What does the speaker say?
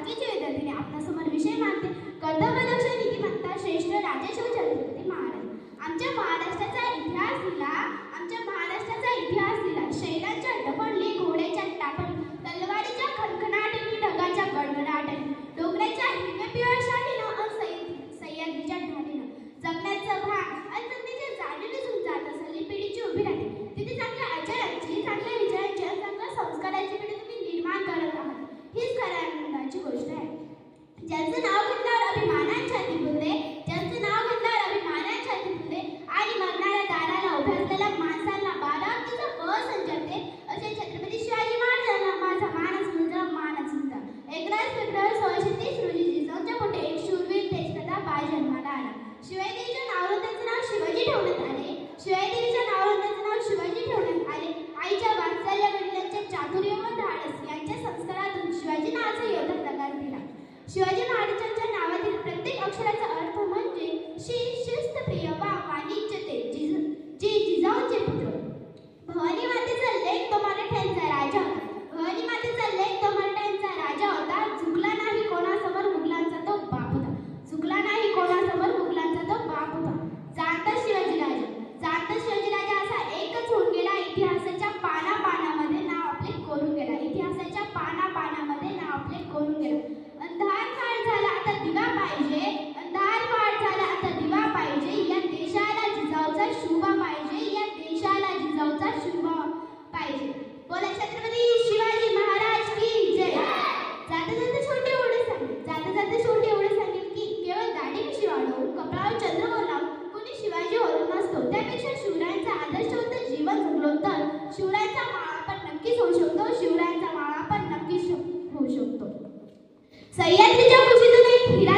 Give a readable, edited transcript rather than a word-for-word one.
5वीचे विद्यार्थी आपल्यासमोर विषय मांडते कर्तव्यदक्ष नीतिमत्ता श्रेष्ठ राजेशाहू छत्रपती महाराज. आमच्या महाराष्ट्राचा इतिहास दिला शैलांच्या डफणली, घोड्याच्या टापणी, तलवारीच्या खणखणाटनी, ढगाच्या गडगडाटनी, डोंगराच्या हिरव्या शालीनं सह्याद्रीच्या ढालीनं जगण्याचं भान आणि जगण्याच्या जाणीव दिसून जात असलेली पिढीची उभी राहते. तिथे चांगल्या आचारांची, चांगल्या विचारांची आणि चांगल्या संस्कारांची पिढी तुम्ही निर्माण करत आहात. हीच खऱ्या आनंदाची गोष्ट आहे. ज्यांचं नाव घेतल्यावर अभिमानाने छाती फुलते, ज्यांचं नाव घेतल्यावर अभिमानाने छाती फुलते आणि मरणाऱ्या दाराला उभ्या असलेल्या माणसांना बारावतीचा बळ संचारते असे छत्रपती शिवाजी महाराजांना माझा मानस मुंजा. 11 फेब्रुवारी 1630 रोजी जिजाऊंच्या पोटी एक शूरवीर तेजप्रताप बाळ जन्माला आला. शिवाजीदेवीच्या नावावरून त्याचं नाव शिवाजी ठेवण्यात आले. शिवाजीदेवीच्या नावावरून त्याचं नाव शिवाजी ठेवण्यात आले. आईच्या वात्सल्य, वडिलांच्या चातुर्य व धाडस यांच्या संस्कारातून शिवाजी नावाचा योद्धा प्रकार दिला. शिवाजी महाराजांच्या नावातील प्रत्येक अक्षराचा अर्थ म्हणजे शिस्तप्रिय वा वाणिज्यते, जे जिजाऊंचे पुत्र. भवानी मातेचा लेक तो मराठ्यांचा राजा होता. भवानी मातेचा लेक तो मराठ्यांचा राजा होता. झुकला नाही कोणासमोर मुघलांचा तो बाप होता. झुकला नाही कोणासमोर मुघलांचा तो बाप होता. जाणता शिवाजीराजा असा एकच होऊन गेला. इतिहासाच्या पानापानामध्ये नाव आपले कोरून गेला. इतिहासाच्या पानापानामध्ये नाव आपले कोरून गेला. अंधार फार झाला आता दिवा पाहिजे, अंधार फार झाला आता दिवा पाहिजे, या देशाला जिजाऊचा शुभा पाहिजे, या देशाला जिजाऊचा शुभा पाहिजे. बोला छत्रपती शिवाजी महाराज की जय. जाता जाता छोटे एवढे सांगेल की केवळ दाढी मिशी वाढवून, कपाळावर चंद्रकोर लावून कोणी शिवाजी होत नसतो. त्यापेक्षा शिवरायांचा आदर्शवंत जीवन जगलो तर शिवरायांचा माळा पण नक्कीच होऊ शकतो. शिवरायांचा माळा पण नक्कीच होऊ शकतो. सह्याद्रीच्या कुशीतून एक हिरा